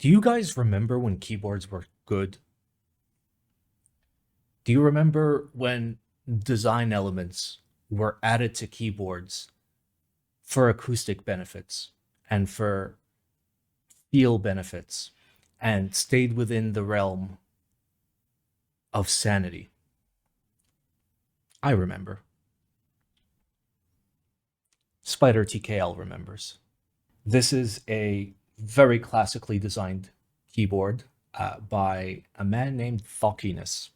Do you guys remember when keyboards were good? Do you remember when design elements were added to keyboards for acoustic benefits and for feel benefits and stayed within the realm of sanity? I remember. Spyder TKL remembers. This is a very classically designed keyboard by a man named Loudness.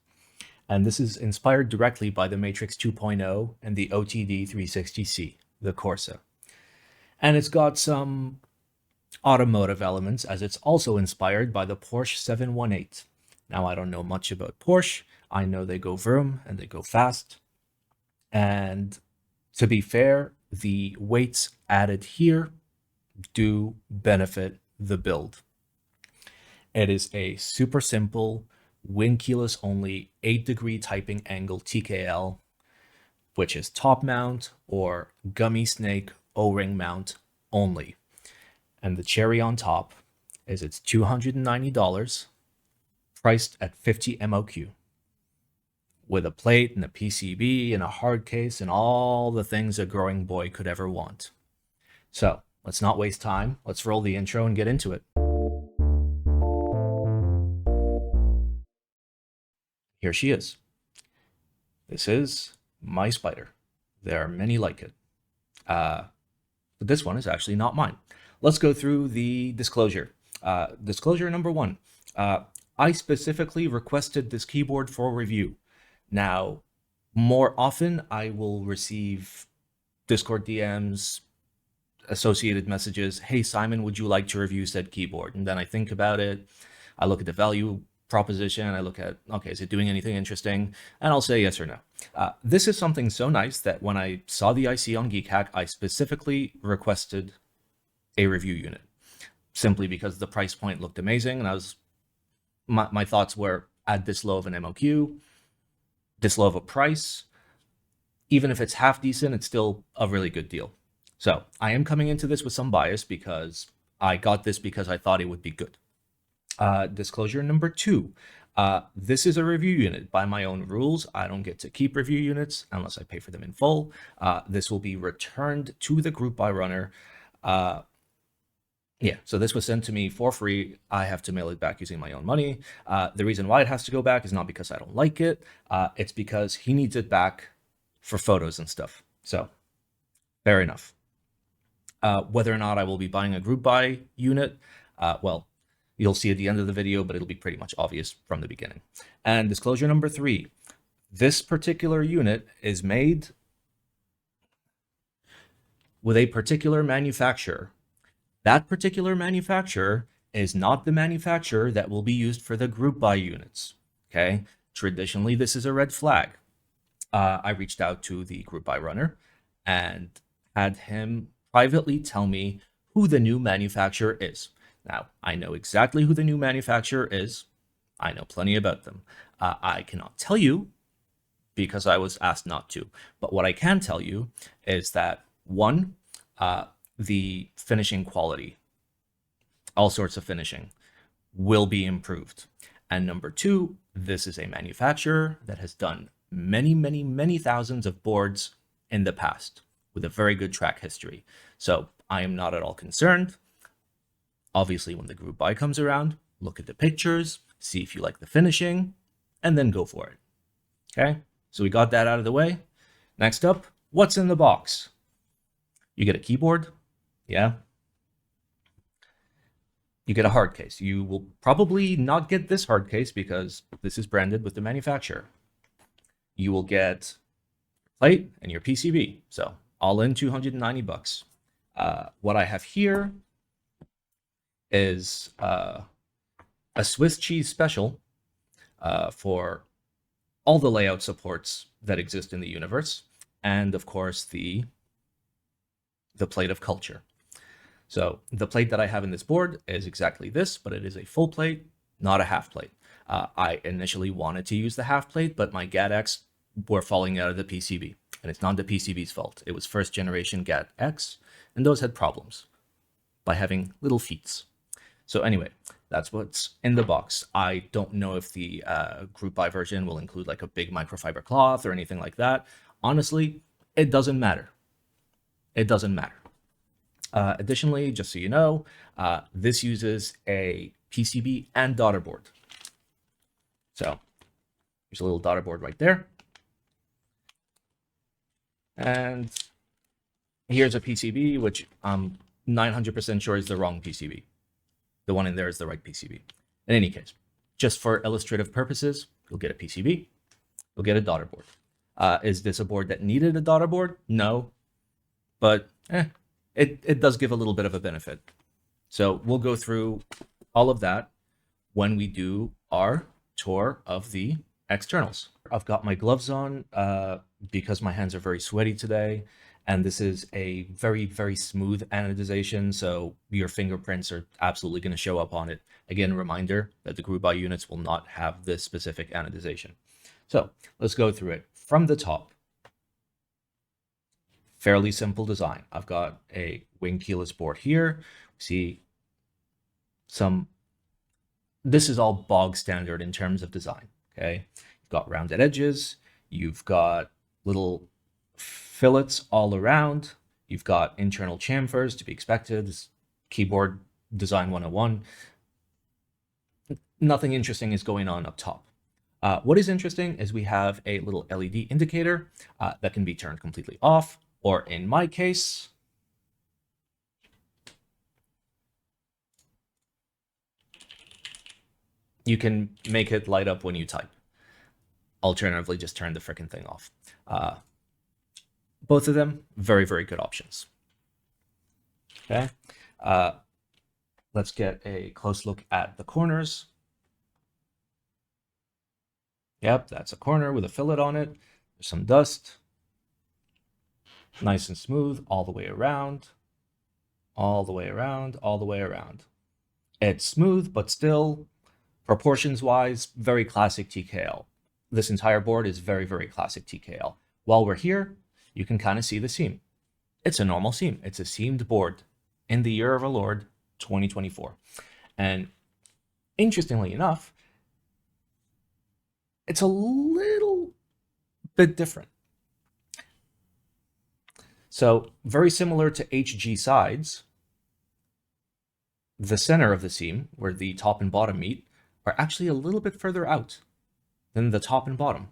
And this is inspired directly by the Matrix 2.0 and the OTD 360C, the Corsa. And it's got some automotive elements, as it's also inspired by the Porsche 718. Now, I don't know much about Porsche. I know they go vroom and they go fast. And to be fair, the weights added here do benefit the build. It is a super simple wing keyless only 8-degree typing angle TKL, which is top mount or gummy snake O-ring mount only. And the cherry on top is it's $290, priced at 50 MOQ, with a plate and a PCB and a hard case and all the things a growing boy could ever want. So let's not waste time. Let's roll the intro and get into it. Here she is. This is my Spyder. There are many like it. But this one is actually not mine. Let's go through the disclosure. Disclosure number one. I specifically requested this keyboard for review. Now, more often I will receive Discord DMs, associated messages. Hey, Simon, would you like to review said keyboard? And then I think about it. I look at the value proposition. I look at, okay, is it doing anything interesting? And I'll say yes or no. This is something so nice that when I saw the IC on GeekHack, I specifically requested a review unit, simply because the price point looked amazing. And my thoughts were, at this low of an MOQ, this low of a price, even if it's half decent, it's still a really good deal. So I am coming into this with some bias because I got this because I thought it would be good. Disclosure number two. This is a review unit. By my own rules, I don't get to keep review units unless I pay for them in full. This will be returned to the group by runner. Yeah, so this was sent to me for free. I have to mail it back using my own money. The reason why it has to go back is not because I don't like it. It's because he needs it back for photos and stuff. So fair enough. Whether or not I will be buying a group buy unit, well, you'll see at the end of the video, but it'll be pretty much obvious from the beginning. And disclosure number three, this particular unit is made with a particular manufacturer. That particular manufacturer is not the manufacturer that will be used for the group buy units, okay? Traditionally, this is a red flag. I reached out to the group buy runner and had him privately tell me who the new manufacturer is. Now, I know exactly who the new manufacturer is. I know plenty about them. I cannot tell you because I was asked not to. But what I can tell you is that, one, the finishing quality, all sorts of finishing, will be improved. And number two, this is a manufacturer that has done many, many, many thousands of boards in the past with a very good track history. So I am not at all concerned. Obviously, when the group buy comes around, look at the pictures, see if you like the finishing, and then go for it. Okay, so we got that out of the way. Next up, what's in the box? You get a keyboard, yeah. You get a hard case. You will probably not get this hard case because this is branded with the manufacturer. You will get plate and your PCB. So all in $290. What I have here is a Swiss cheese special for all the layout supports that exist in the universe, and of course the plate of culture. So the plate that I have in this board is exactly this, but it is a full plate, not a half plate. I initially wanted to use the half plate, but my GAT-X were falling out of the PCB, and it's not the PCB's fault. It was first generation GAT-X, and those had problems by having little feet. So anyway, That's what's in the box. I don't know if the group buy version will include like a big microfiber cloth or anything like that. Honestly, it doesn't matter. It doesn't matter. Additionally, just so you know, this uses a PCB and daughter board. So there's a little daughter board right there. And here's a PCB, which I'm 900% sure is the wrong PCB. The one in there is the right PCB. In any case, just for illustrative purposes, you'll get a PCB, you'll get a daughter board. Is this a board that needed a daughter board? No, but it does give a little bit of a benefit. So we'll go through all of that when we do our tour of the externals. I've got my gloves on because my hands are very sweaty today. And this is a very, very smooth anodization, so your fingerprints are absolutely going to show up on it. Again, a reminder that the group buy units will not have this specific anodization. So let's go through it. From the top, fairly simple design. I've got a wing keyless board here. See some, this is all bog standard in terms of design, okay? You've got rounded edges, you've got little fillets all around. You've got internal chamfers to be expected. This keyboard design 101. Nothing interesting is going on up top. What is interesting is we have a little LED indicator that can be turned completely off, or in my case, you can make it light up when you type. Alternatively, just turn the frickin' thing off. Both of them, very, very good options. Okay, let's get a close look at the corners. Yep, that's a corner with a fillet on it. There's some dust. Nice and smooth all the way around, all the way around, all the way around. It's smooth, but still, proportions-wise, very classic TKL. This entire board is very, very classic TKL. While we're here, you can kind of see the seam. It's a normal seam. It's a seamed board in the year of our Lord, 2024. And interestingly enough, it's a little bit different. So very similar to HG sides, the center of the seam, where the top and bottom meet, are actually a little bit further out than the top and bottom.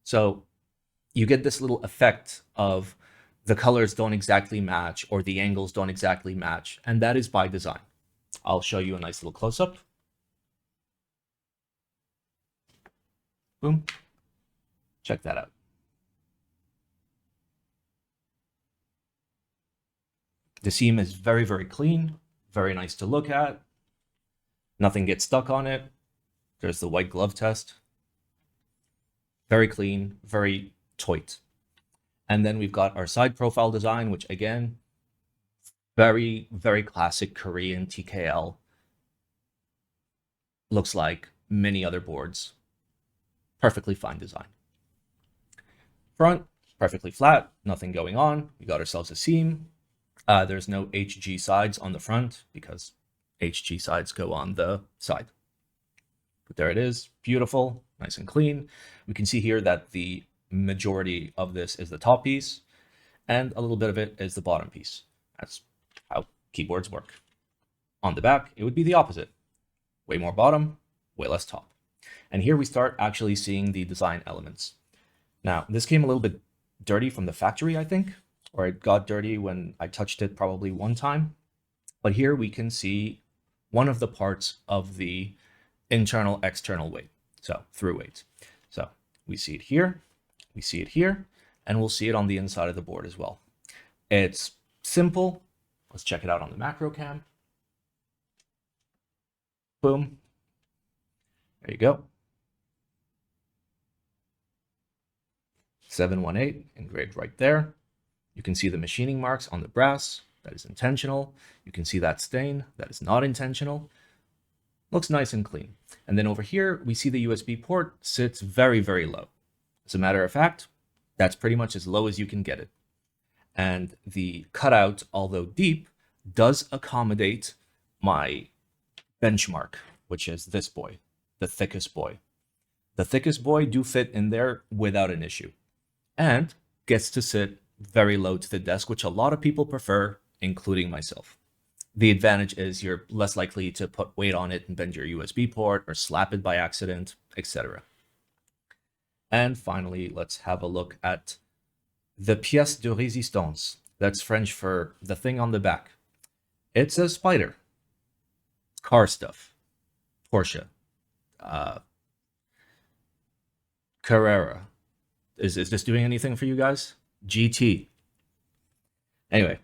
So you get this little effect of the colors don't exactly match or the angles don't exactly match, and that is by design. I'll show you a nice little close-up. Boom. Check that out. The seam is very, very clean, very nice to look at. Nothing gets stuck on it. There's the white glove test. Very clean, very tight. And then we've got our side profile design, which again, very, very classic Korean TKL. Looks like many other boards. Perfectly fine design. Front, perfectly flat, nothing going on. We got ourselves a seam. There's no HG sides on the front because HG sides go on the side. But there it is, beautiful, nice and clean. We can see here that the majority of this is the top piece and a little bit of it is the bottom piece. That's how keyboards work. On the back, it would be the opposite. Way more bottom, way less top. And here we start actually seeing the design elements. Now, this came a little bit dirty from the factory, I think, or it got dirty when I touched it probably one time. But here we can see one of the parts of the internal external weight, so through weight. So we see it here, we see it here, and we'll see it on the inside of the board as well. It's simple. Let's check it out on the macro cam. Boom. There you go. 718 engraved right there. You can see the machining marks on the brass. That is intentional. You can see that stain. That is not intentional. Looks nice and clean. And then over here, we see the USB port sits very, very low. As a matter of fact, that's pretty much as low as you can get it. And the cutout, although deep, does accommodate my benchmark, which is this boy, the thickest boy. The thickest boy do fit in there without an issue and gets to sit very low to the desk, which a lot of people prefer, including myself. The advantage is you're less likely to put weight on it and bend your USB port or slap it by accident, etc. And finally, let's have a look at the pièce de résistance. That's French for the thing on the back. It says Spyder. Car stuff. Porsche. Carrera. Is this doing anything for you guys? GT. Anyway,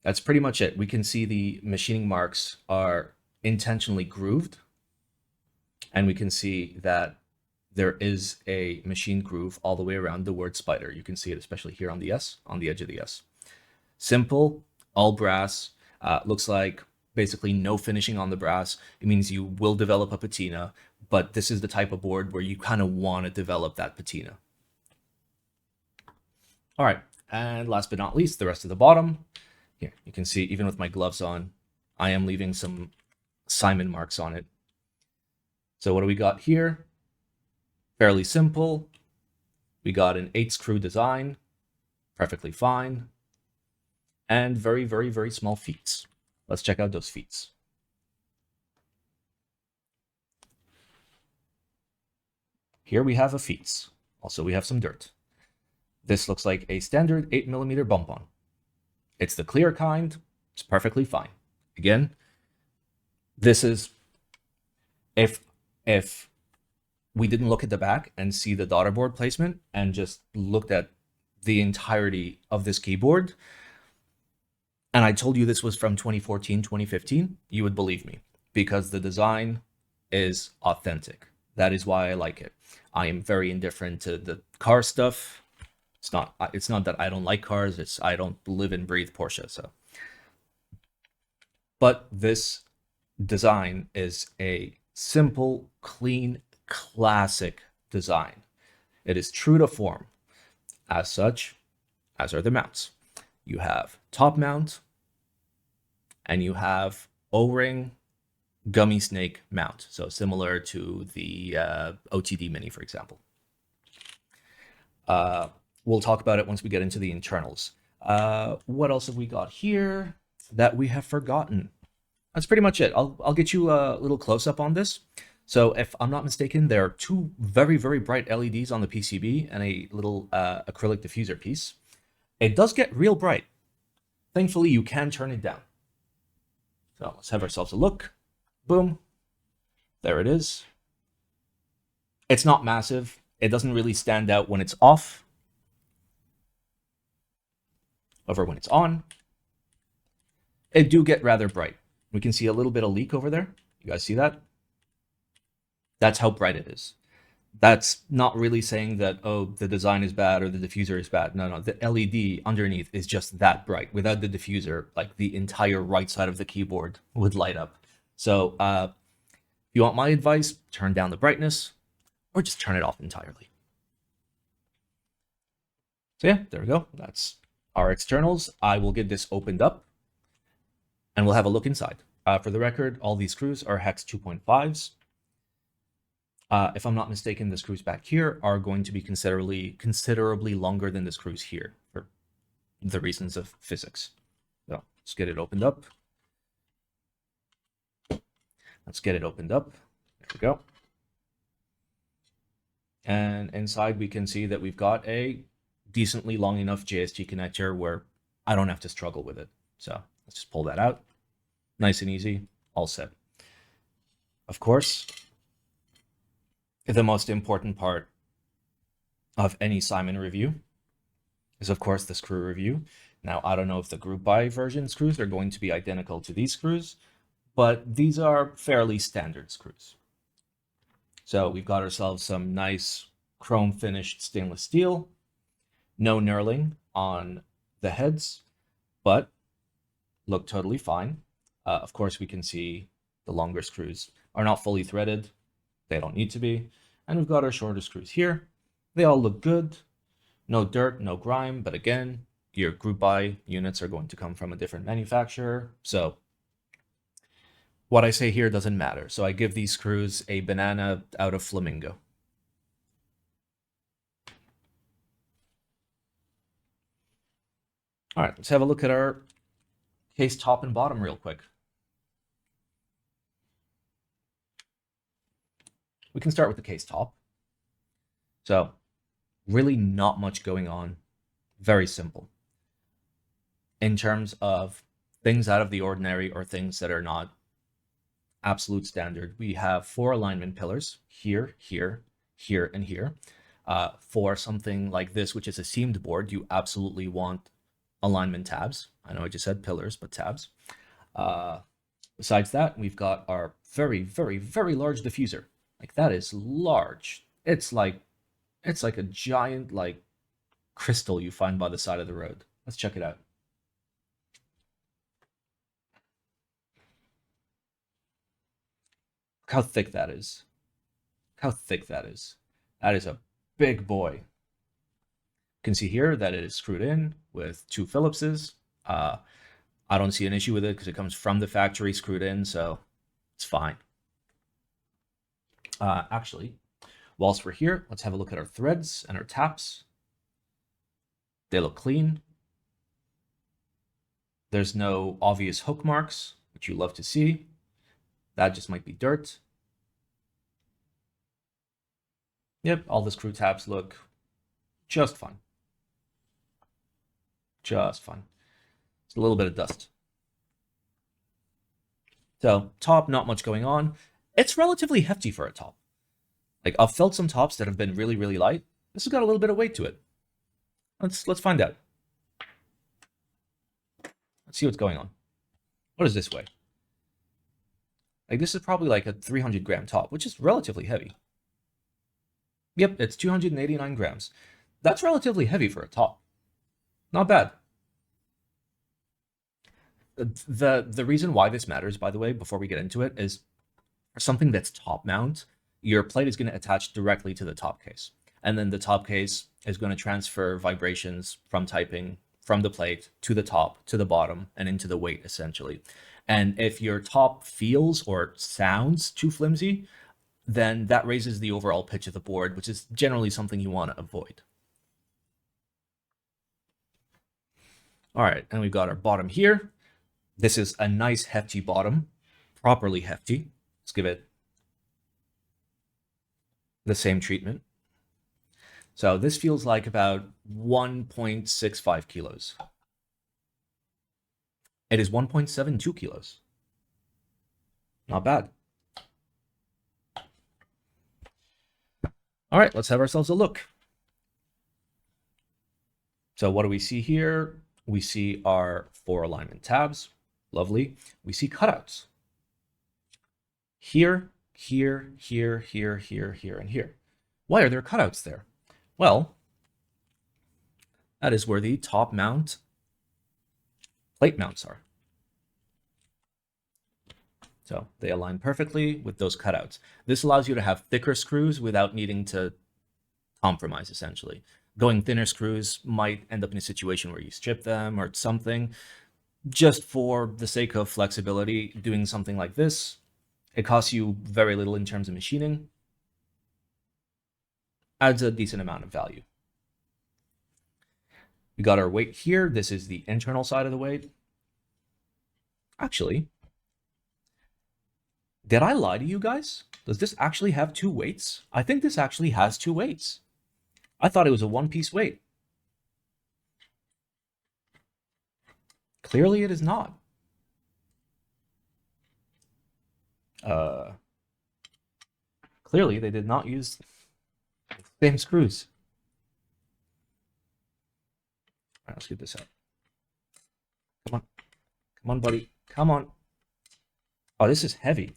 that's pretty much it. We can see the machining marks are intentionally grooved. And we can see that there is a machine groove all the way around the word Spyder. You can see it especially here on the S, on the edge of the S. Simple, all brass. Looks like basically no finishing on the brass. It means you will develop a patina, but this is the type of board where you kind of want to develop that patina. All right, and last but not least, the rest of the bottom. Here, you can see even with my gloves on, I am leaving some Simon marks on it. So what do we got here? Fairly simple. We got an 8-screw design, perfectly fine, and very, very, very small feet. Let's check out those feet. Here we have a feet. Also, we have some dirt. This looks like a standard 8mm bump on. It's the clear kind. It's perfectly fine. Again, this is if we didn't look at the back and see the daughter board placement and just looked at the entirety of this keyboard, and I told you this was from 2014, 2015, you would believe me because the design is authentic. That is why I like it. I am very indifferent to the car stuff. It's not that I don't like cars. It's I don't live and breathe Porsche. So, but this design is a simple, clean, classic design. It is true to form. As such, as are the mounts. You have top mount, and you have O-ring gummy snake mount. So similar to the OTD Mini, for example. We'll talk about it once we get into the internals. What else have we got here that we have forgotten? That's pretty much it. I'll get you a little close-up on this. So if I'm not mistaken, there are two very, very bright LEDs on the PCB and a little acrylic diffuser piece. It does get real bright. Thankfully, you can turn it down. So let's have ourselves a look. Boom. There it is. It's not massive. It doesn't really stand out when it's off. Over when it's on. It do get rather bright. We can see a little bit of leak over there. You guys see that? That's how bright it is. That's not really saying that, oh, the design is bad or the diffuser is bad. No, the LED underneath is just that bright. Without the diffuser, like the entire right side of the keyboard would light up. So if you want my advice, turn down the brightness or just turn it off entirely. So yeah, there we go. That's our externals. I will get this opened up and we'll have a look inside. For the record, all these screws are hex 2.5s. If I'm not mistaken, the screws back here are going to be considerably longer than the screws here for the reasons of physics. So let's get it opened up. Let's get it opened up. There we go. And inside we can see that we've got a decently long enough JST connector where I don't have to struggle with it. So let's just pull that out. Nice and easy, all set. Of course, the most important part of any Simon review is, of course, the screw review. Now, I don't know if the group buy version screws are going to be identical to these screws, but these are fairly standard screws. So we've got ourselves some nice chrome finished stainless steel, no knurling on the heads, but look totally fine. Of course, we can see the longer screws are not fully threaded. They don't need to be. And we've got our shorter screws here. They all look good. No dirt, no grime. But again, your group buy units are going to come from a different manufacturer. So What I say here doesn't matter. So I give these screws a banana out of flamingo. All right, let's have a look at our case top and bottom real quick. We can start with the case top. So really not much going on. Very simple. In terms of things out of the ordinary or things that are not absolute standard, we have 4 alignment pillars here, here, here, and here. For something like this, which is a seamed board, you absolutely want alignment tabs. I know I just said pillars, but tabs. Besides that, we've got our very, very, very large diffuser. Like, that is large. It's like a giant like crystal you find by the side of the road. Let's check it out. Look how thick that is. Look how thick that is. That is a big boy. You can see here that it is screwed in with 2 Phillipses. I don't see an issue with it because it comes from the factory screwed in, so it's fine. Actually, whilst we're here, let's have a look at our threads and our taps. They look clean. There's no obvious hook marks, which you love to see. That just might be dirt. Yep, all the screw tabs look just fine. Just fine. It's a little bit of dust. So top, not much going on. It's relatively hefty for a top. Like, I've felt some tops that have been really, really light. This has got a little bit of weight to it. Let's find out. Let's see what's going on. What does this weigh? Like, this is probably like a 300-gram top, which is relatively heavy. Yep, it's 289 grams. That's relatively heavy for a top. Not bad. The reason why this matters, by the way, before we get into it, is for something that's top mount, your plate is going to attach directly to the top case. And then the top case is going to transfer vibrations from typing from the plate to the top, to the bottom, and into the weight, essentially. And if your top feels or sounds too flimsy, then that raises the overall pitch of the board, which is generally something you want to avoid. All right, and we've got our bottom here. This is a nice hefty bottom, properly hefty. Let's give it the same treatment. So this feels like about 1.65 kilos. It is 1.72 kilos. Not bad. All right, let's have ourselves a look. So what do we see here? We see our 4 alignment tabs. Lovely. We see cutouts. Here, here, here, here, here, here, and here. Why are there cutouts there? Well, that is where the top mount plate mounts are. So they align perfectly with those cutouts. This allows you to have thicker screws without needing to compromise, essentially. Going thinner screws might end up in a situation where you strip them or something. Just for the sake of flexibility, doing something like this, it costs you very little in terms of machining. Adds a decent amount of value. We got our weight here. This is the internal side of the weight. Actually, did I lie to you guys? Does this actually have 2 weights? I think this actually has 2 weights. I thought it was a 1-piece weight. Clearly it is not. Clearly they did not use the same screws. All right, let's get this out. Come on. Come on, buddy. Come on. Oh, this is heavy.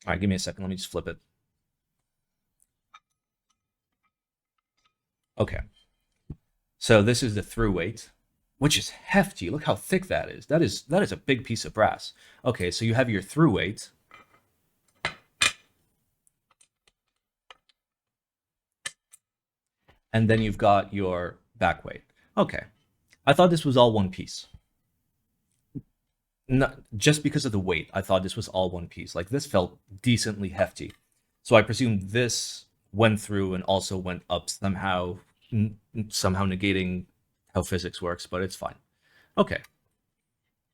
All right, give me a second. Let me just flip it. Okay. So this is the through weight, which is hefty. Look how thick that is. That is a big piece of brass. Okay, so you have your through weight. And then you've got your back weight. Okay. I thought this was all one piece. not just because of the weight, I thought this was all one piece. Like this felt decently hefty. So I presumed this went through and also went up somehow, somehow negating how physics works, but it's fine. Okay,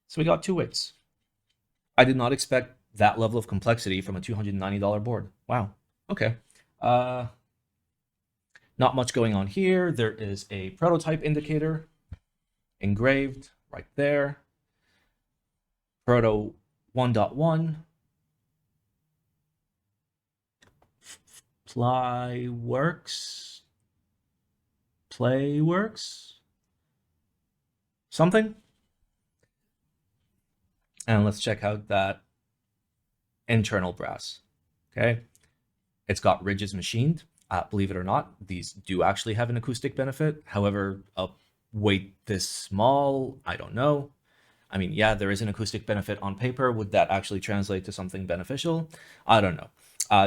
so we got two weights. I did not expect that level of complexity from a $290 board. Wow. Okay. Uh, Not much going on here. There is a prototype indicator engraved right there. Proto 1.1. Playworks, something. And let's check out that internal brass. Okay, it's got ridges machined. Believe it or not, these do actually have an acoustic benefit. However, a weight this small, I don't know. I mean, yeah, there is an acoustic benefit on paper. Would that actually translate to something beneficial? I don't know.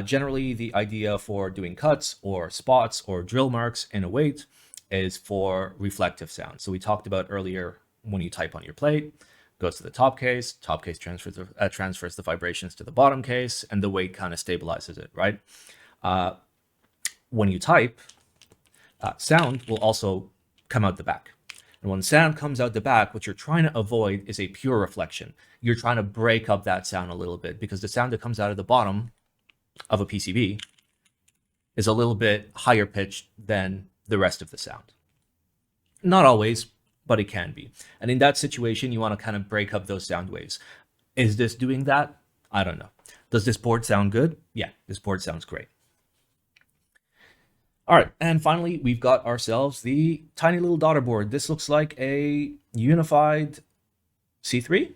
Generally, the idea for doing cuts or spots or drill marks in a weight is for reflective sound. So we talked about earlier, when you type on your plate, goes to the top case transfers the vibrations to the bottom case, and the weight kind of stabilizes it, right? When you type, sound will also come out the back. And when sound comes out the back, what you're trying to avoid is a pure reflection. You're trying to break up that sound a little bit, because the sound that comes out of the bottom of a PCB is a little bit higher pitched than the rest of the sound. Not always, but it can be. And in that situation, you want to kind of break up those sound waves. Is this doing that? I don't know. Does this board sound good? Yeah, this board sounds great. All right, and finally, we've got ourselves the tiny little daughter board. This looks like a unified C3.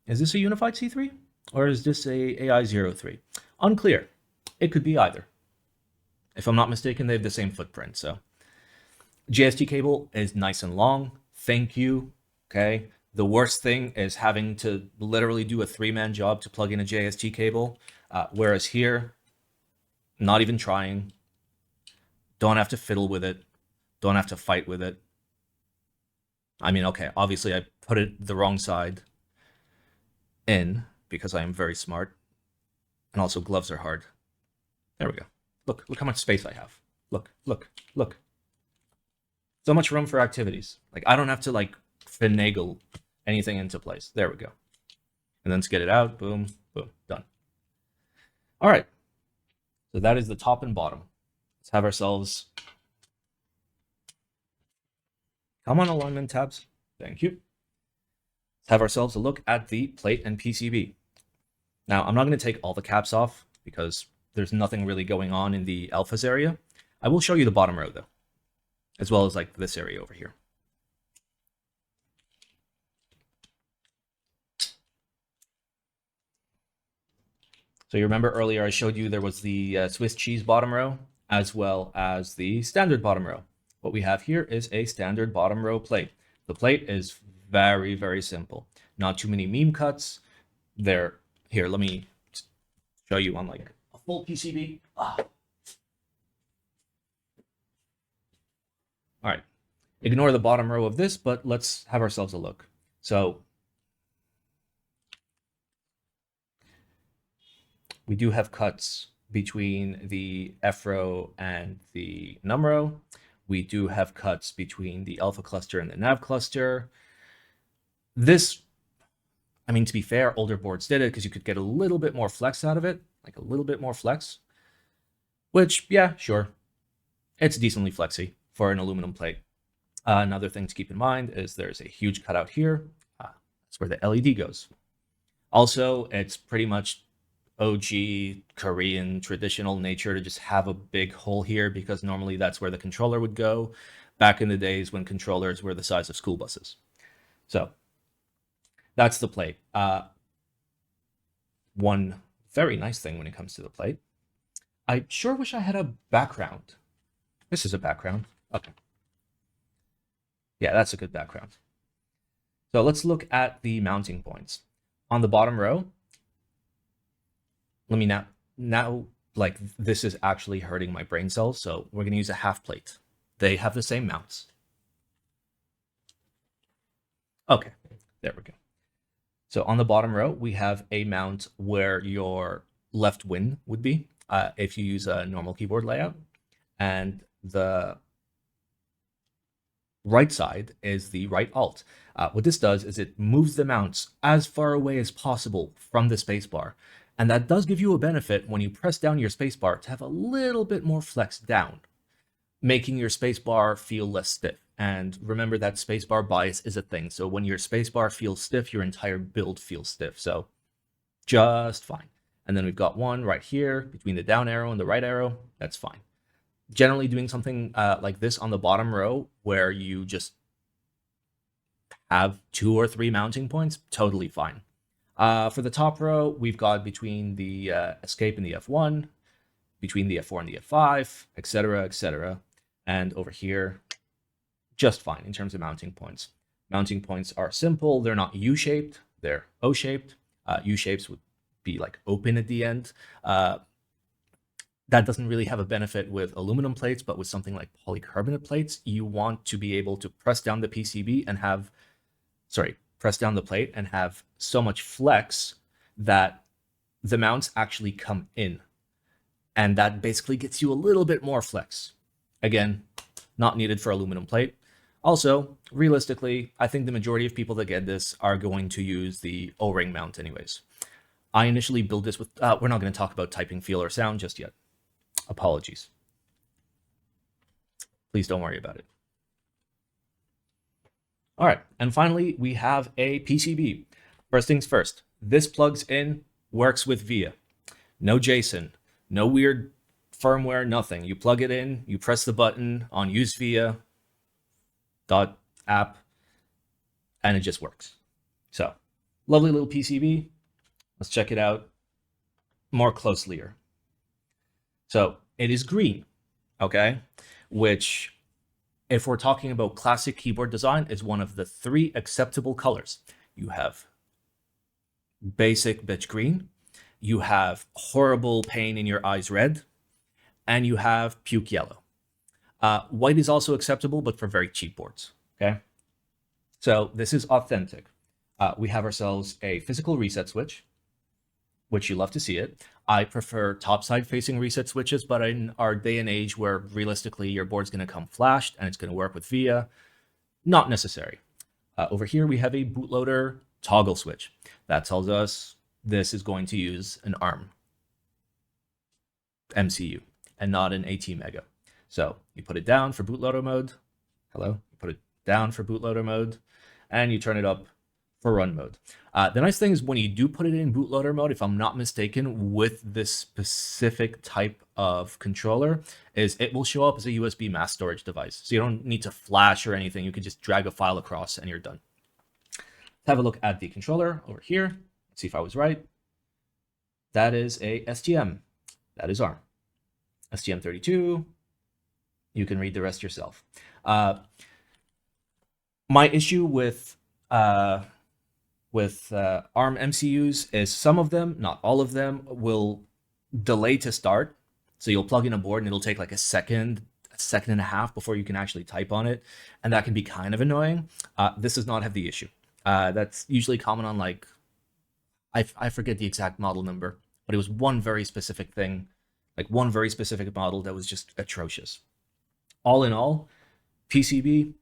Is this a unified C3? Or is this a AI03? Unclear. It could be either. If I'm not mistaken, they have the same footprint. So JST cable is nice and long. Thank you. Okay. The worst thing is having to literally do a 3-man job to plug in a JST cable. Whereas here, not even trying. Don't have to fiddle with it. Don't have to fight with it. I mean, okay, obviously I put it the wrong side in because I am very smart. And also gloves are hard. There we go. Look how much space I have. Look. So much room for activities. Like, I don't have to like finagle anything into place. There we go. And then let's get it out. Boom, boom, done. All right. So that is the top and bottom. Let's have ourselves. Come on, alignment tabs. Thank you. Let's have ourselves a look at the plate and PCB. Now, I'm not going to take all the caps off because there's nothing really going on in the alphas area. I will show you the bottom row though, as well as like this area over here. So you remember earlier I showed you there was the Swiss cheese bottom row as well as the standard bottom row. What we have here is a standard bottom row plate. The plate is very, very simple. Not too many meme cuts. Here, let me show you on like a full PCB. All right. Ignore the bottom row of this, but let's have ourselves a look. So we do have cuts between the F row and the num row. We do have cuts between the alpha cluster and the nav cluster. This, I mean, to be fair, older boards did it because you could get a little bit more flex out of it, like a little bit more flex, which, yeah, sure. It's decently flexy for an aluminum plate. Another thing to keep in mind is there's a huge cutout here. That's where the LED goes. Also, it's pretty much OG Korean traditional nature to just have a big hole here because normally that's where the controller would go back in the days when controllers were the size of school buses. So that's the plate. One very nice thing when it comes to the plate, I sure wish I had a background. This is a background. Okay. Yeah, that's a good background. So let's look at the mounting points. On the bottom row, let me now like this is actually hurting my brain cells, so we're going to use a half plate. They have the same mounts. Okay, there we go. So on the bottom row, we have a mount where your left win would be if you use a normal keyboard layout. And the right side is the right alt. What this does is it moves the mounts as far away as possible from the spacebar. And that does give you a benefit when you press down your spacebar to have a little bit more flex down, making your spacebar feel less stiff. And remember that spacebar bias is a thing. So when your spacebar feels stiff, your entire build feels stiff. So just fine. And then we've got one right here between the down arrow and the right arrow. That's fine. Generally doing something like this on the bottom row where you just have 2 or 3 mounting points, totally fine. For the top row, we've got between the escape and the F1, between the F4 and the F5, etc., etc. And over here, just fine in terms of mounting points. Mounting points are simple. They're not U-shaped. They're O-shaped. U-shapes would be like open at the end. That doesn't really have a benefit with aluminum plates, but with something like polycarbonate plates, you want to be able to press down the PCB and have, press down the plate and have so much flex that the mounts actually come in. And that basically gets you a little bit more flex. Again, not needed for aluminum plate. Also, realistically, I think the majority of people that get this are going to use the O-ring mount anyways. I initially built this with, we're not going to talk about typing feel or sound just yet. Apologies. Please don't worry about it. All right, and finally, we have a PCB. First things first, this plugs in, works with VIA. No JSON, no weird firmware, nothing. You plug it in, you press the button on use VIA .app, and it just works. So, lovely little PCB. Let's check it out more closely here. So it is green, okay? Which, if we're talking about classic keyboard design, is one of the 3 acceptable colors. You have basic bitch green, you have horrible pain in your eyes red, and you have puke yellow. White is also acceptable, but for very cheap boards, okay? So this is authentic. We have ourselves a physical reset switch, which you love to see it. I prefer topside facing reset switches, but in our day and age where realistically your board's going to come flashed and it's going to work with VIA, not necessary. Over here we have a bootloader toggle switch. That tells us this is going to use an ARM MCU and not an ATmega. So you put it down for bootloader mode. You put it down for bootloader mode, and you turn it up for run mode. The nice thing is when you do put it in bootloader mode, if I'm not mistaken, with this specific type of controller, is it will show up as a USB mass storage device. So you don't need to flash or anything. You can just drag a file across and you're done. Let's have a look at the controller over here. Let's see if I was right. That is a STM. That is ARM. STM32. You can read the rest yourself. My issue with ARM MCUs is some of them, not all of them, will delay to start. So you'll plug in a board and it'll take like a second and a half before you can actually type on it. And that can be kind of annoying. This does not have the issue. That's usually common on like, I forget the exact model number, but it was one very specific thing, like one very specific model that was just atrocious. All in all, PCB,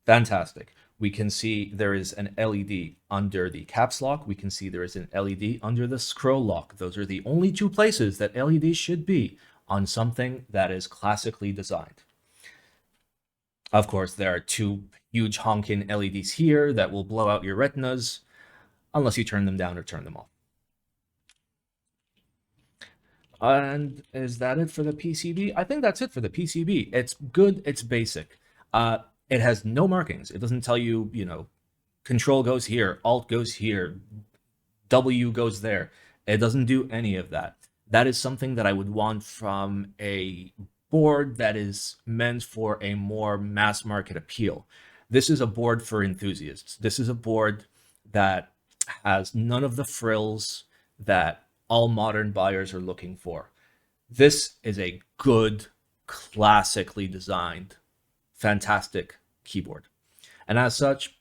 fantastic. We can see there is an LED under the caps lock. We can see there is an LED under the scroll lock. Those are the only 2 places that LEDs should be on something that is classically designed. Of course, there are 2 huge honking LEDs here that will blow out your retinas unless you turn them down or turn them off. And is that it for the PCB? I think that's it for the PCB. It's good, it's basic. It has no markings. It doesn't tell you, control goes here, alt goes here, W goes there. It doesn't do any of that. That is something that I would want from a board that is meant for a more mass market appeal. This is a board for enthusiasts. This is a board that has none of the frills that all modern buyers are looking for. This is a good, classically designed, fantastic keyboard. And as such,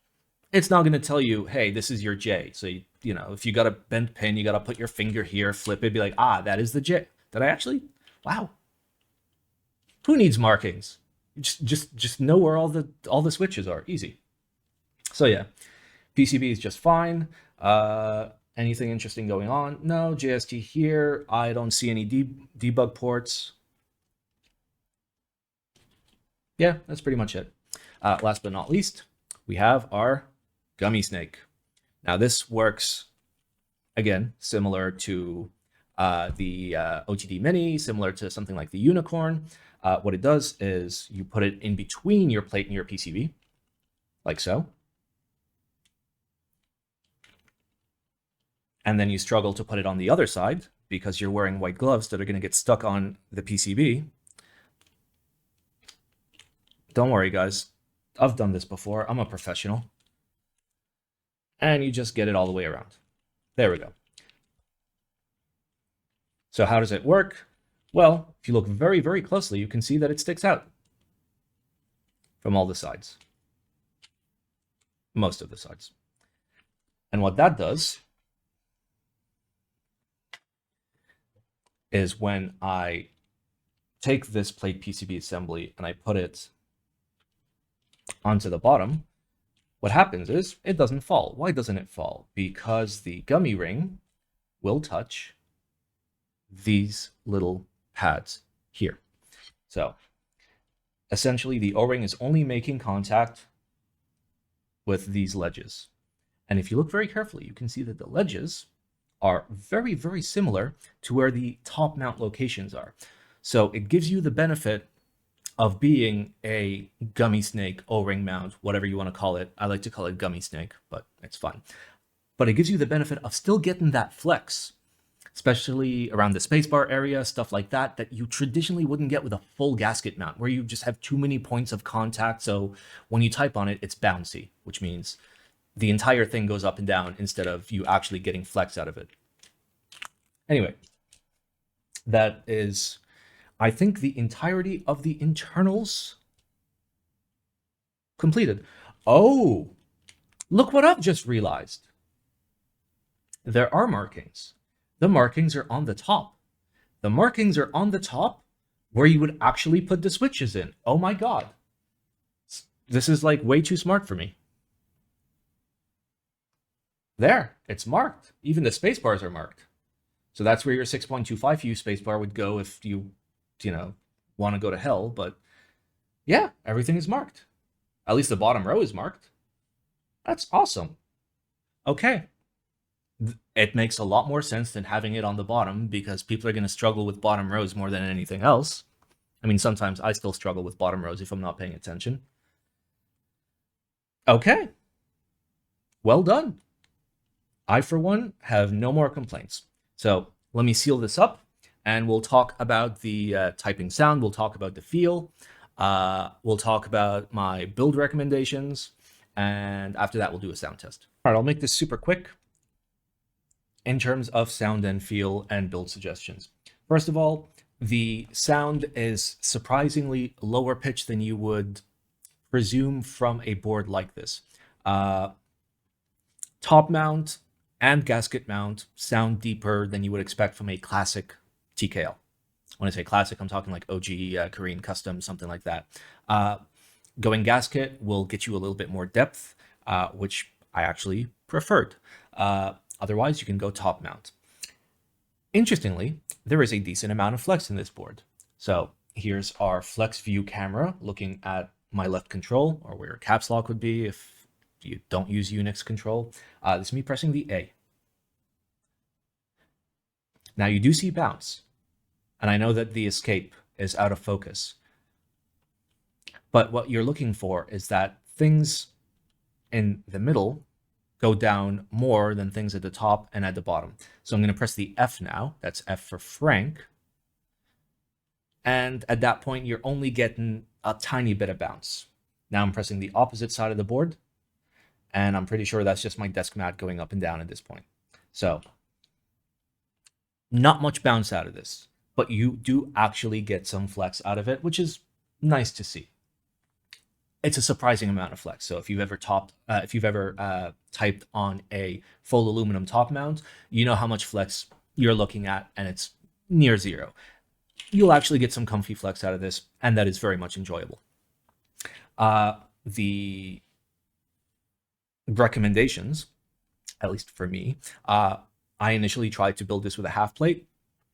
it's not going to tell you, hey, this is your J. So, you know, if you got a bent pin, you got to put your finger here, flip it, be like, ah, that is the J. Did I actually? Wow. Who needs markings? Just know where all the switches are. Easy. So yeah, PCB is just fine. Anything interesting going on? No. JST here. I don't see any debug ports. Yeah, that's pretty much it. Last but not least, we have our gummy snake. Now this works, again, similar to the OTD Mini, similar to something like the Unicorn. What it does is you put it in between your plate and your PCB, like so. And then you struggle to put it on the other side because you're wearing white gloves that are going to get stuck on the PCB. Don't worry, guys. I've done this before. I'm a professional. And you just get it all the way around. There we go. So how does it work? Well, if you look very, very closely, you can see that it sticks out from all the sides. Most of the sides. And what that does is when I take this plate PCB assembly and I put it onto the bottom, what happens is it doesn't fall. Why doesn't it fall? Because the gummy ring will touch these little pads here. So essentially the O-ring is only making contact with these ledges. And if you look very carefully, you can see that the ledges are very, very similar to where the top mount locations are. So it gives you the benefit of being a gummy snake O-ring mount, whatever you want to call it. I like to call it gummy snake, but it's fun. But it gives you the benefit of still getting that flex, especially around the spacebar area, stuff like that, that you traditionally wouldn't get with a full gasket mount, where you just have too many points of contact. So when you type on it, it's bouncy, which means the entire thing goes up and down instead of you actually getting flex out of it. Anyway, that is, I think, the entirety of the internals completed. Oh, look what I've just realized. There are markings. The markings are on the top. The markings are on the top where you would actually put the switches in. Oh my God. This is like way too smart for me. There, it's marked. Even the space bars are marked. So that's where your 6.25U spacebar would go if you want to go to hell. But yeah, everything is marked. At least the bottom row is marked. That's awesome. Okay. It makes a lot more sense than having it on the bottom because people are going to struggle with bottom rows more than anything else. I mean, sometimes I still struggle with bottom rows if I'm not paying attention. Okay. Well done. I, for one, have no more complaints. So let me seal this up and we'll talk about the typing sound. We'll talk about the feel. We'll talk about my build recommendations. And after that, we'll do a sound test. All right, I'll make this super quick in terms of sound and feel and build suggestions. First of all, the sound is surprisingly lower pitch than you would presume from a board like this. Top mount and gasket mount sound deeper than you would expect from a classic TKL. When I say classic, I'm talking like OG Korean custom, something like that. Going gasket will get you a little bit more depth, which I actually preferred. Otherwise, you can go top mount. Interestingly, there is a decent amount of flex in this board. So here's our flex view camera looking at my left control, or where caps lock would be if you don't use Unix control. This is me pressing the A. Now you do see bounce, and I know that the escape is out of focus. But what you're looking for is that things in the middle go down more than things at the top and at the bottom. So I'm going to press the F now. That's F for Frank. And at that point, you're only getting a tiny bit of bounce. Now I'm pressing the opposite side of the board. And I'm pretty sure that's just my desk mat going up and down at this point. So not much bounce out of this, but you do actually get some flex out of it, which is nice to see. it's a surprising amount of flex. So if you've ever typed on a full aluminum top mount, you know how much flex you're looking at, and it's near zero. You'll actually get some comfy flex out of this, and that is very much enjoyable. The recommendations, at least for me, I initially tried to build this with a half plate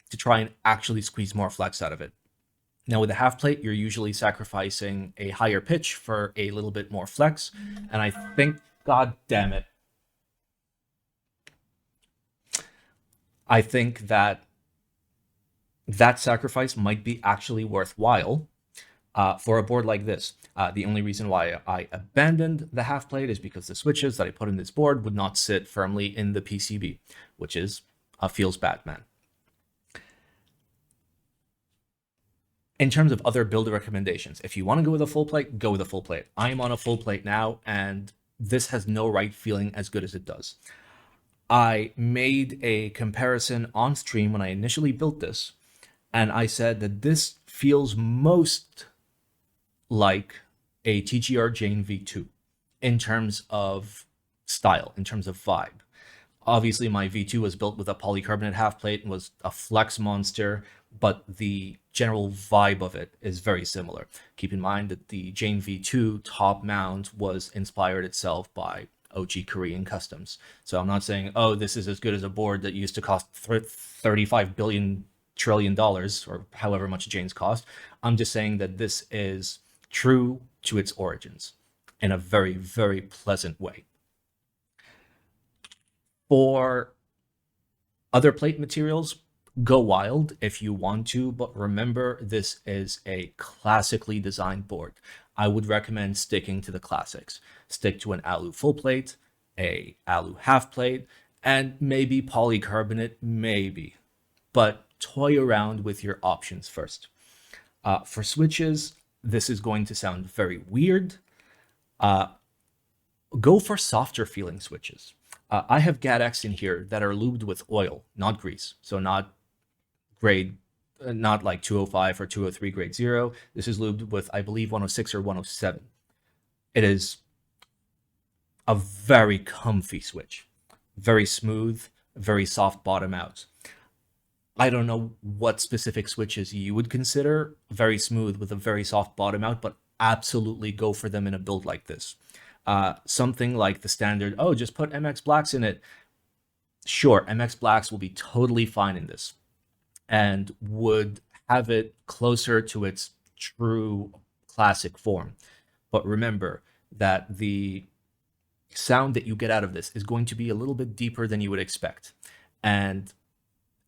to try and actually squeeze more flex out of it. Now with a half plate, you're usually sacrificing a higher pitch for a little bit more flex. And I think, God damn it, I think that that sacrifice might be actually worthwhile for a board like this. The only reason why I abandoned the half plate is because the switches that I put in this board would not sit firmly in the PCB, which is feels bad, man. In terms of other builder recommendations, if you want to go with a full plate, go with a full plate. I am on a full plate now, and this has no right feeling as good as it does. I made a comparison on stream when I initially built this, and I said that this feels most like a TGR Jane V2 in terms of style, in terms of vibe. Obviously, my V2 was built with a polycarbonate half plate and was a flex monster, but the general vibe of it is very similar. Keep in mind that the Jane V2 top mount was inspired itself by OG Korean customs. So I'm not saying, oh, this is as good as a board that used to cost $35 billion trillion, or however much Jane's cost. I'm just saying that this is true to its origins in a very, very pleasant way. For other plate materials, go wild if you want to, but remember, this is a classically designed board. I would recommend sticking to the classics. Stick to an alu full plate, a alu half plate, and maybe polycarbonate, maybe. But toy around with your options first. For switches, this is going to sound very weird. Go for softer feeling switches. I have GATX in here that are lubed with oil, not grease. So not grade, not like 205 or 203 grade 0. This is lubed with, I believe, 106 or 107. It is a very comfy switch. Very smooth, very soft bottom out. I don't know what specific switches you would consider very smooth with a very soft bottom out, but absolutely go for them in a build like this. Something like the standard, oh, just put MX Blacks in it. Sure, MX Blacks will be totally fine in this and would have it closer to its true classic form. But remember that the sound that you get out of this is going to be a little bit deeper than you would expect. And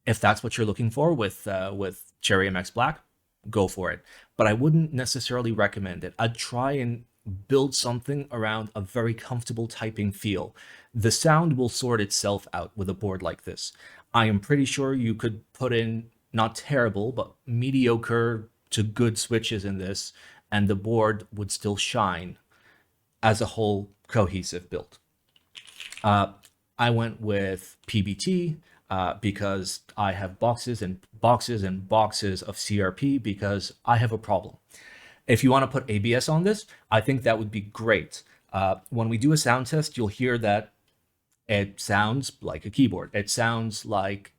if that's what you're looking for with Cherry MX Black, go for it. But I wouldn't necessarily recommend it. I'd try and build something around a very comfortable typing feel. The sound will sort itself out with a board like this. I am pretty sure you could put in not terrible, but mediocre to good switches in this, and the board would still shine as a whole cohesive build. I went with PBT because I have boxes and boxes and boxes of CRP because I have a problem. If you want to put ABS on this, I think that would be great. When we do a sound test, you'll hear that it sounds like a keyboard. It sounds like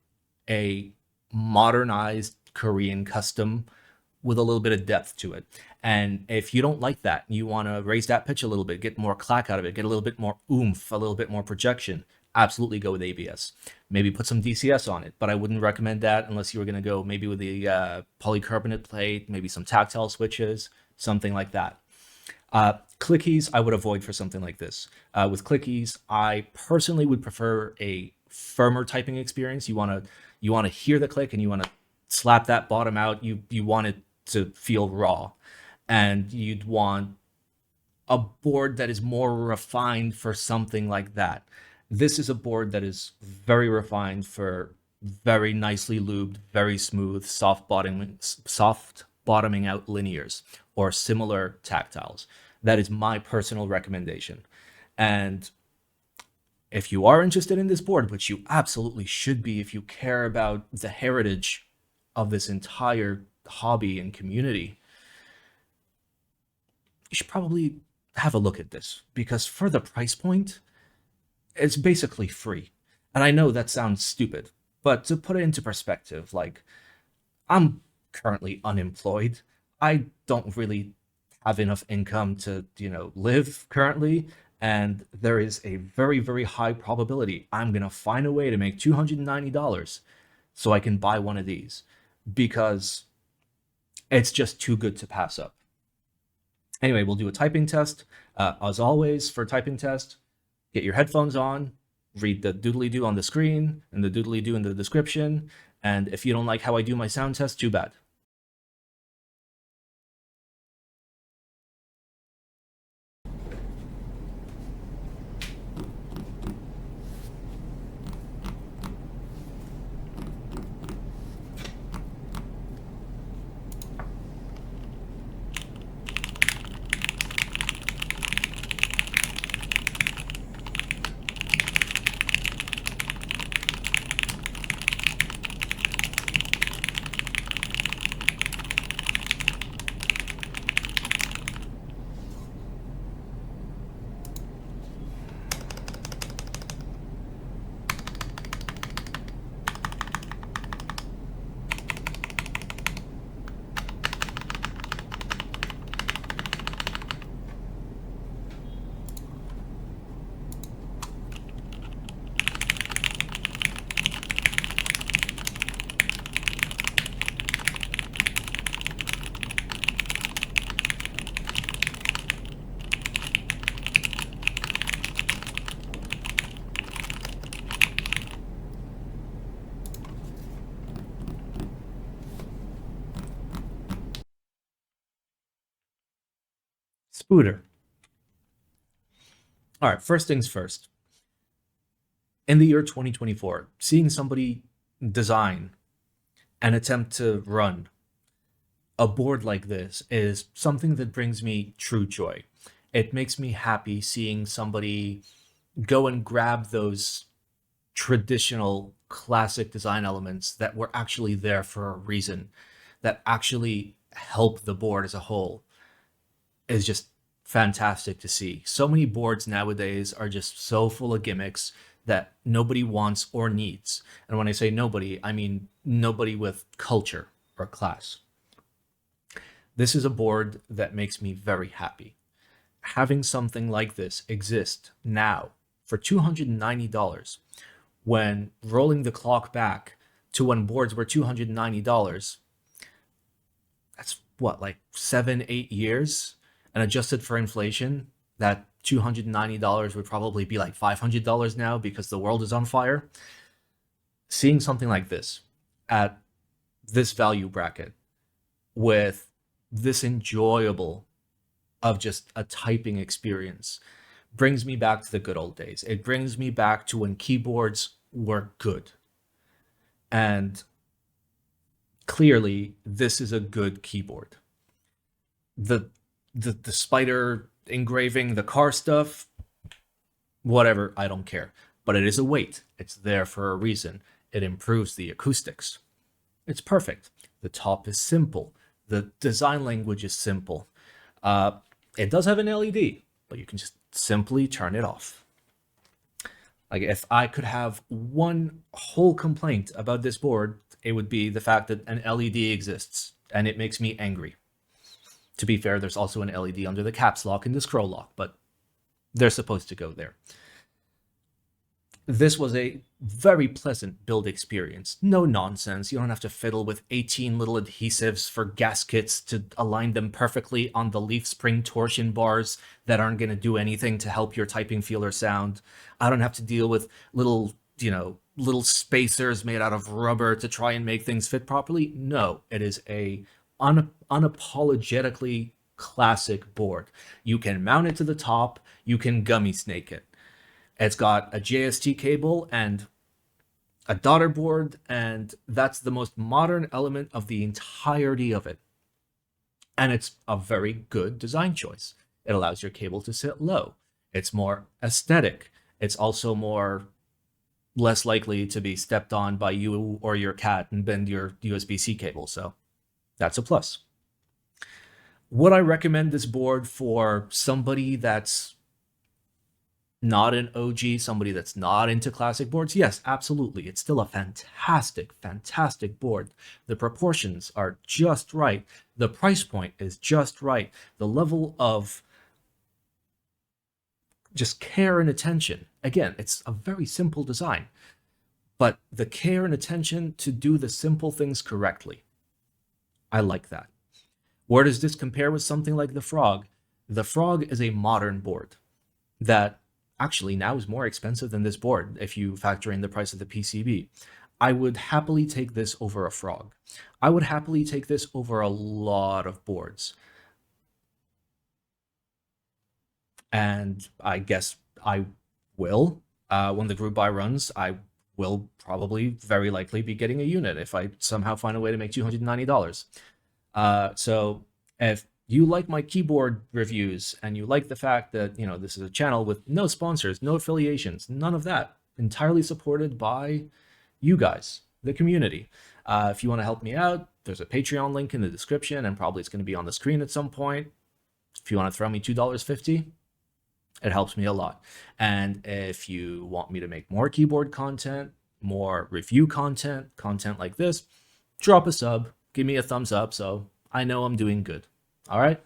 a modernized Korean custom with a little bit of depth to it. And if you don't like that, you want to raise that pitch a little bit, get more clack out of it, get a little bit more oomph, a little bit more projection, absolutely go with ABS. Maybe put some DCS on it, but I wouldn't recommend that unless you were going to go maybe with the polycarbonate plate, maybe some tactile switches, something like that. Clickies, I would avoid for something like this. With clickies, I personally would prefer a firmer typing experience. You want to hear the click and you want to slap that bottom out. You want it to feel raw, and you'd want a board that is more refined for something like that. This is a board that is very refined for very nicely lubed, very smooth, soft bottoming out linears or similar tactiles. That is my personal recommendation. And if you are interested in this board, which you absolutely should be if you care about the heritage of this entire hobby and community, you should probably have a look at this, because for the price point, it's basically free. And I know that sounds stupid, but to put it into perspective, like, I'm currently unemployed. I don't really have enough income to, live currently. And there is a very, very high probability I'm going to find a way to make $290 so I can buy one of these, because it's just too good to pass up. Anyway, we'll do a typing test. As always, for typing test, get your headphones on, read the doodly-doo on the screen and the doodly-doo in the description. And if you don't like how I do my sound test, too bad. Spooder. All right, first things first. In the year 2024, seeing somebody design and attempt to run a board like this is something that brings me true joy. It makes me happy seeing somebody go and grab those traditional classic design elements that were actually there for a reason, that actually help the board as a whole, is just fantastic to see. So many boards nowadays are just so full of gimmicks that nobody wants or needs. And when I say nobody, I mean nobody with culture or class. This is a board that makes me very happy. Having something like this exist now for $290, when rolling the clock back to when boards were $290, that's what, like 7, 8 years? And adjusted for inflation, that $290 would probably be like $500 now, because the world is on fire. Seeing something like this at this value bracket with this enjoyable of just a typing experience brings me back to the good old days. It brings me back to when keyboards were good. And clearly, this is a good keyboard. The Spyder engraving, the car stuff, whatever, I don't care. But it is a weight. It's there for a reason. It improves the acoustics. It's perfect. The top is simple. The design language is simple. It does have an LED, but you can just simply turn it off. Like, if I could have one whole complaint about this board, it would be the fact that an LED exists, and it makes me angry. To be fair, there's also an LED under the caps lock and the scroll lock, but they're supposed to go there. This was a very pleasant build experience. No nonsense. You don't have to fiddle with 18 little adhesives for gaskets to align them perfectly on the leaf spring torsion bars that aren't going to do anything to help your typing feel or sound. I don't have to deal with little spacers made out of rubber to try and make things fit properly. No, it is a unapologetically classic board. You can mount it to the top. You can gummy snake it. It's got a JST cable and a daughter board, and that's the most modern element of the entirety of it. And it's a very good design choice. It allows your cable to sit low. It's more aesthetic. It's also less likely to be stepped on by you or your cat and bend your USB-C cable. So that's a plus. Would I recommend this board for somebody that's not an OG, somebody that's not into classic boards? Yes, absolutely. It's still a fantastic, fantastic board. The proportions are just right. The price point is just right. The level of just care and attention. Again, it's a very simple design, but the care and attention to do the simple things correctly. I like that. Where does this compare with something like the Frog? The Frog is a modern board that actually now is more expensive than this board if you factor in the price of the PCB. I would happily take this over a Frog. I would happily take this over a lot of boards. And I guess I will. When the group buy runs, I will probably very likely be getting a unit if I somehow find a way to make $290. So if you like my keyboard reviews and you like the fact that, you know, this is a channel with no sponsors, no affiliations, none of that, entirely supported by you guys, the community. If you want to help me out, there's a Patreon link in the description, and probably it's going to be on the screen at some point. If you want to throw me $2.50, it helps me a lot. And if you want me to make more keyboard content, more review content, content like this, drop a sub, give me a thumbs up so I know I'm doing good. All right?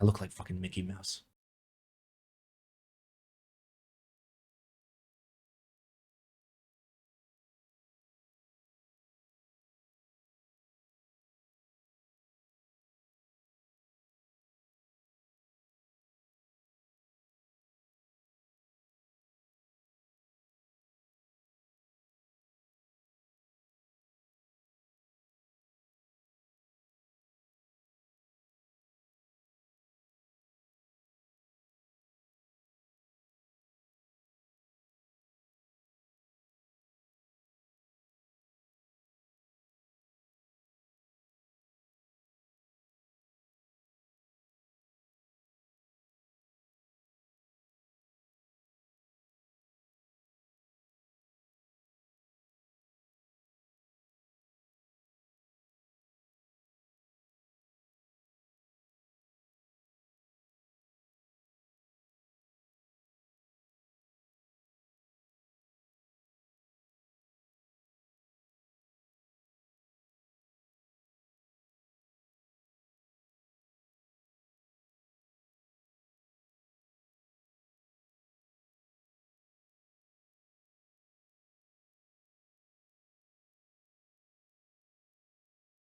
I look like fucking Mickey Mouse.